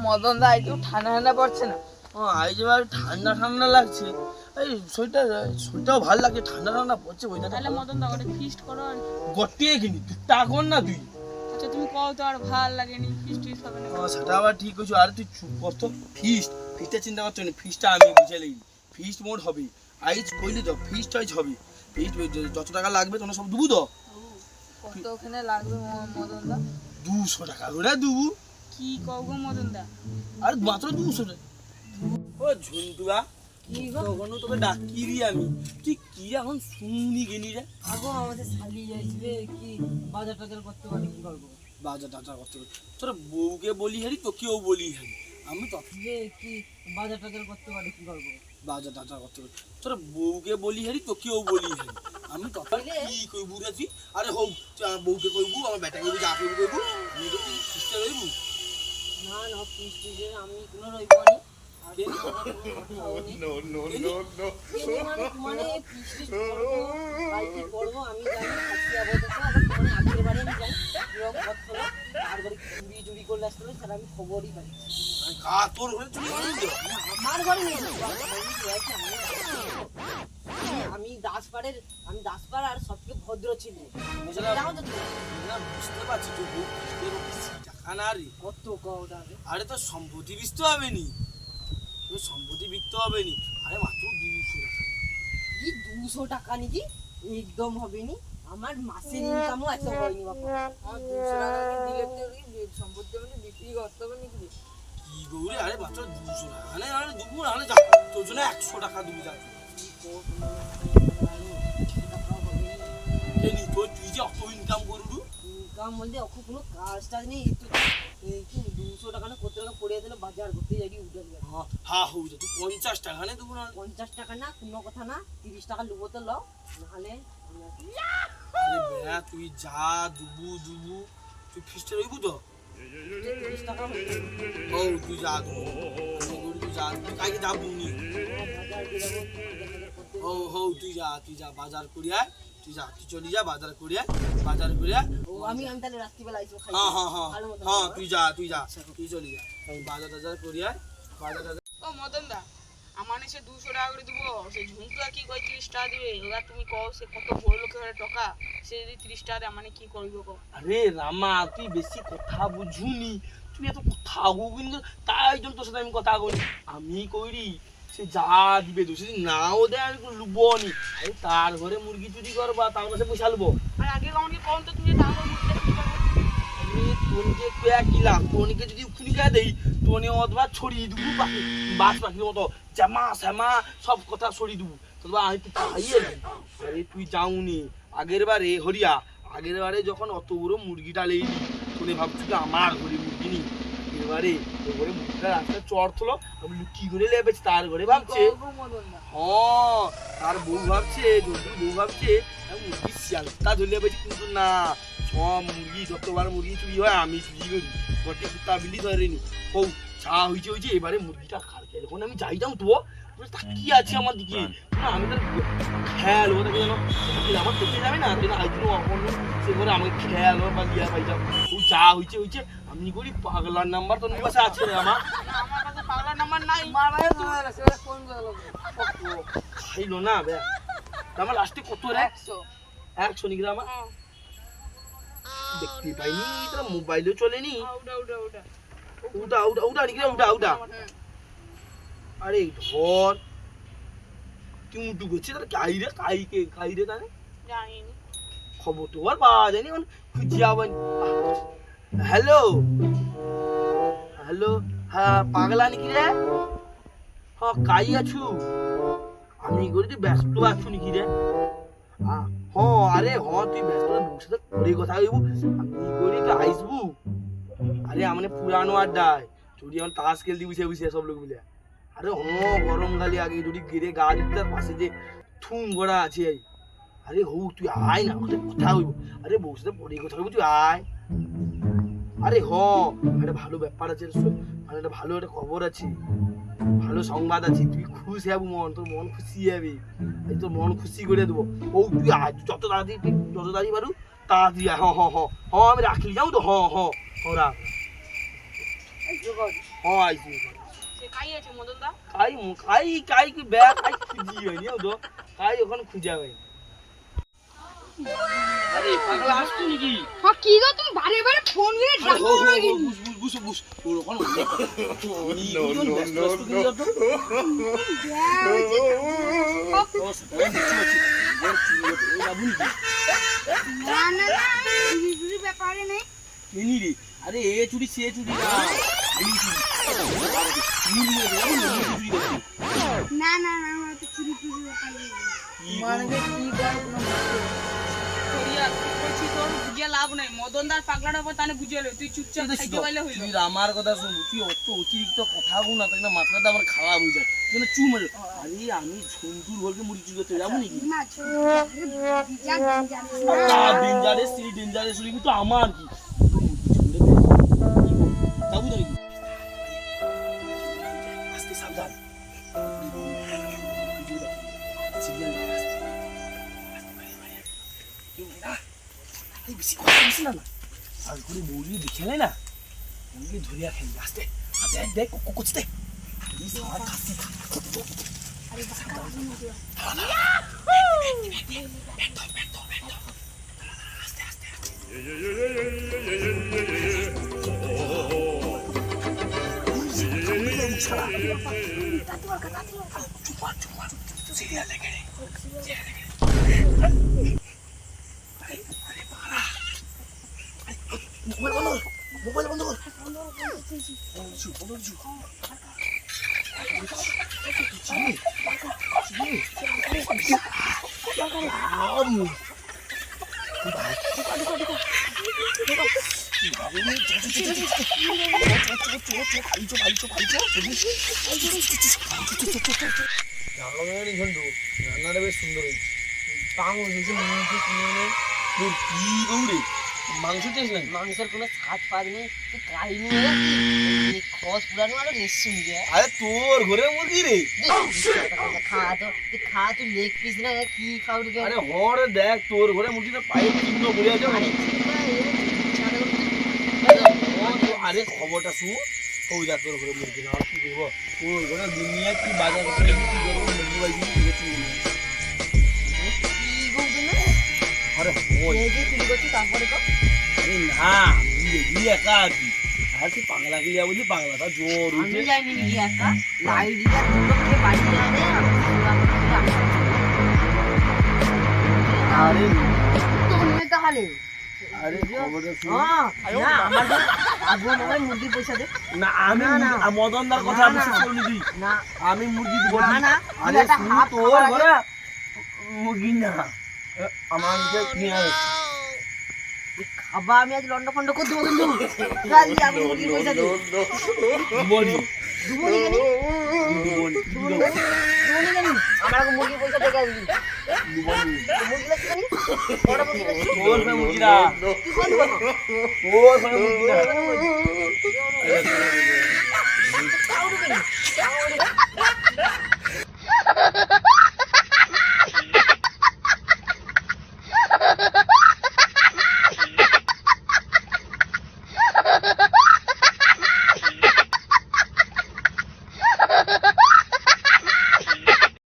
মদন দা একটু ঠান্ডা ঠান্ডা পড়ছে না? আজ এবার ঠান্ডা ঠান্ডা লাগছে, এই শরীরটাও ভালো লাগছে, ঠান্ডা ঠান্ডা পড়ছে। তাহলে মদন দা ওটা ফিস্ট করো আর গটিয়ে কিনি তুই তা কর না তুই। আচ্ছা তুমি কও তো, আর ভাল লাগেনি ফিস্ট টিস্ট হবে না? সেটা আবার ঠিক হয়েছে। আর তুই চুপ কর তো। ফিস্টটা চিন্তা করতে না, ফিস্টটা আমি বুঝে নেই। ফিস্ট মোড হবে আইজ কইলি তো, ফিস্ট আইজ হবে। ফিস্ট যত টাকা লাগবে তোমরা সব দেবো তো। কত ওখানে লাগবে মদন দা? 200 টাকা করে দেবো। কি কও গো মদন দা? আর মাত্র 200 টাকা। ও ঝুন্টুয়া, কি গো? তখনও তোকে ডাকি রি আমি, তুই কি এখন শুনি গেলি রে? আগো আমাদের শালি আসবে, কি বাজার টাজার করতে পারি, কি করবো? বাজার টাজার করতে হবে তোর বউকে বলি হারি, তোকেও বলি হারি। আমি তো যে কি বাজার টাজার করতে পারি, কি করবো? বাজার টাজার করতে হবে তোর বউকে বলি হারি, তোকেও বলি হারি। আমি তখন কি কইবু রে তুই? আরে হোক, তুই আমার বউকে কইবু, আমার বেটা কইবু, যা কইবু কইবু, আমি তো তুই সুস্থ রইবু। না না পিস্টি যে আমি কোনো রইবনি। মানে পিস্টি কি করবো আমি জানি, খাচ্ছি আবহাওয়া মানে আগের বারে আমি যাই এরকম কথা হলো, আর বাড়ি চুরি চুরি করলে আসলে সেটা আমি খবরই পাই। কা তোর ঘরে চুরি করে দিও? আমার ঘরে নিয়ে আমি দাসপাড়ার সবথেকে ভদ্র ছিল। জানো তো তুমি? না বুঝতে পারছি তো, বউ টাকা না রে। কত কটা? আরে তোর সম্পত্তি বিকতে হবে নি, তোর সম্পত্তি বিকতে হবে নি। আরে মাত্র 200 টাকা। কি 200 টাকা নাকি? একদম হবে নি, আমার মাসের ইনকামও এত হয়নি বাবা। আমার 200 টাকা দিলে তো সম্পত্তি মানে বিক্রি করতে হবে নাকি? কি গৌরে, আরে মাত্র 200 টাকা। আরে দুপুর আরে যা, তোর জন্য 100 টাকা দিবি যা। কেনি তোর তুই যে অত ইনকাম করবি? ইনকাম বলতে এখন কোনো কাজ টাজ নেই, একটু 200 টাকা না কত টাকা পড়ে দিলে বাজার করতে যাবি উঠে যাবে। হ্যাঁ হউ যা, তুই 50 টাকা নে দেবো না? 50 টাকা না, কোনো কথা না, 30 টাকা লুবো তো লও, নাহলে আরে বেয়া তুই যা, দুবু তুই ফিস্টে রইবু তো? 30 টাকা ও তুই যা দুবু, তুই যা, তুই কাইকে যাবু নি? বাজার বেরাবো, হৌ তুই যা বাজার করি আয়, তুই যা, তুই চলি যা বাজার করি আয়, বাজার করি আয়। ও আমি তাহলে রাত্রিবেলা আইসবো খাই। হ্যাঁ তুই যা তুই চলি যা, বাজার টাজার করি আয়, বাজার টাজার। ও মদন দা, আমার সে 200 টাকা করে দিব, সে ঝুমটু আর কি কই 30 টাকা দিবে? এবার তুমি কও, সে কত বড় লোকের ঘরে টাকা, সে যদি 30 টাকা দেয় মানে কি করব কও? আরে রামা, তুই বেশি কথা বুঝুনি, তুই এত কথা কিন্তু, তাই জন্য তোর সাথে আমি কথা বলি। আমি কইরি সে যা দিবে, তুই যদি নাও দেয় আমি লুবো নি। আরে তার ঘরে মুরগি চুরি করবা, তার কাছে পয়সা লুবো। আর আগে আমাকে কোন তো তুমি দাম মুখে আমি তোনকে কয়া গিলাম, তোনকে যদি উখুনি গায়ে দেই, তোনে অথবা ছড়িয়ে দেবো পাখি, বাস পাখির মতো জামা শ্যামা সব কথা ছড়িয়ে দেবো। তোবা আমি তো খাইয়ে দিই। আরে তুই যাওনি আগের বারে হরিয়া, আগের বারে যখন অত বড় মুরগিটা লেইলি, তোনে ভাবছিল আমার ঘরে মুরগি নি। এবারে ওই ঘরে মুরগিটা রাস্তা চড় থলো, আমি লুকি করে লেবেছি তার ঘরে ভাবছে। মদন দা হ্যাঁ, তার বউ ভাবছে, যদি বউ ভাবছে আমি মুরগি শিয়ালটা ধরে লেবেছি, কিন্তু না, সব মুরগি যতবার মুরগি চুরি হয় আমি চুরি করি, গটে কুত্তা বিলি ধরেনি। ও চা হয়েছে এবারে মুরগিটা খারকে, যখন আমি যাই যাও তো তাকিয়ে আছে আমার দিকে, আমি তার খেয়াল ও তাকে যেন আমার দেখতে যাবে না, যেন আজ অপন সে করে আমাকে খেয়াল বা দিয়া পাই যাও। ও চা হয়েছে আমি করি পাগলার নাম্বার তোর কাছে আছে রে আমার? আমার কাছে পাগলার নাম্বার নাই। মারায় তুমি সেটা কোন গেল? খাইলো না বে, আমার লাস্টে কত রে? 100 নিগ্রা আমার দেখতে পাইনি, তোর মোবাইলও চলেনি। উঠা নিগ্রা উঠা। আরে ধর তুই উঠু করছিস, তাহলে কাই রে তাহলে জানিনি। খবর তো আর পাওয়া যায়নি, খুঁজে আবার। হ্যালো হ্যাঁ পাগলা নাকি রে? হ্যাঁ কাই আছু? আমি করি তুই ব্যস্ত আছু নাকি রে? হ্যাঁ আরে হ্যাঁ তুই ব্যস্ত বউর সাথে পরে কথা কইব, আমি করি তুই আইসবু। আরে মানে পুরানো আড্ডায় যদি আমার তাস খেলতে বুঝে সব লোক মিলে। আরে গরম গালি আগে যদি গেড়ে গা দিতে পাশে যে থুম গড়া আছে। আরে হৌ তুই আয় না, কথা হইব। আরে বউর সাথে পরে কথা হইব, তুই আয়। আরে একটা ভালো ব্যাপার আছে, মানে একটা ভালো একটা খবর আছে, ভালো সংবাদ আছে, তুই খুশি হবি, তোর মন খুশি হবে, তোর মন খুশি করে দেবো। ও তুই আয়, যত তাড়াতাড়ি পারু তাড়াতাড়ি আয়। আমি রাখলি যাও তো। রাখ। হ্যাঁ আইছি সে কাই আছে মদন দা? কাই কি ব্যাগ কাই খুঁজি হয়নি তো কাই ওখানে খুঁজা হয় আরে পাগলা আসছো নাকি হ্যাঁ কি গো তুমি বারে বারে ফোন করে ডাকো নাকি? বুঝ ওর ওখানে না না না চুরি চুরি ব্যাপারে নেই। আরে এ চুরি সে চুরি না না না আমার তো চুরি চুরি ব্যাপারে নেই। মানে কি করে কোনো করিয়া কইছি তোর বুঝিয়া লাভ নাই। মদন দার পাগলাটার উপর তানে বুঝিয়ে লই, তুই চুপচাপ খাইতে পাইলে হইল। তুই আমার কথা শুন, তুই অত অতিরিক্ত কথা বল না, তাই না মাথাটা আমার খারাপ হয়ে যায়। তুই চু মারে আরে আমি ঝন্টুর ঘরকে মুড়ি চুরি করতে যাবো নাকি? না ডেঞ্জারাস তুই ডেঞ্জারাস শুনি কিন্তু আমার কি যাবো নাকি? আস্তে সাবধান বেশি কথা বলছি না আর করে বৌলি দেখে নেয় না বৌলি ধরিয়া খেলি আস্তে আস্তে দেখ কুকুচ দেখ আমার কাছে মোবাইল বন্ধ কর রান্নাটা বেশ সুন্দর হয়েছে পাঙল হয়েছে মনে হচ্ছে তোর কি গৌরে মাংস চাইছ না মাংসের কোনো স্বাদ পাক নেই তুই কাহিনী খস পুরানো আরো নিশ্চয় যায় আরে তোর ঘরে মুরগি রে খা তুই লেগ পিস না কি খাও রে আরে হরে দেখ তোর ঘরে মুরগিটা পায়ে চিহ্ন পড়ে আছে আরে খবরটা শুন ওই যা তোর ঘরে মুরগি না আর কি করবো তোর ঘরে দুনিয়া কি বাজার করে কি করবো মুরগি বাইজি আরে ওই তারপরে তো আরে না তুই একা আছি আর তুই পাগলা গিয়ে বলি পাগলাটা জোর আমি উঠে যাইনি নাকি একা লাইটটা দুটোকে বাড়িতে আনে আরে তোমরা তাহলে আরে খবরটা শুন না আমাদের আগুন আমার মুরগির পয়সা দে না আমি না। মদনদার কথা না, বিশ্বাস না। করলি তুই না আমি মুরগি দিব না, না, আরে এটা শুন হাফ তোর খাবার ঘরে মুরগি না আমার যে নিয়ে আসছে খাবা আমি আজ লন্ড ফন্ড করে দেবো কিন্তু কাল দিয়ে আমি মুরগির পয়সা দে বলি দুবনি কেন দুবনি কেন আমার আগে মুরগির পয়সা দেখে আসবি মুরগি লাগছে কেন বড় মুরগি লাগছে তোর ফে মুরগিরা তুই কোন বল তোর ফে মুরগিরা খাও কেন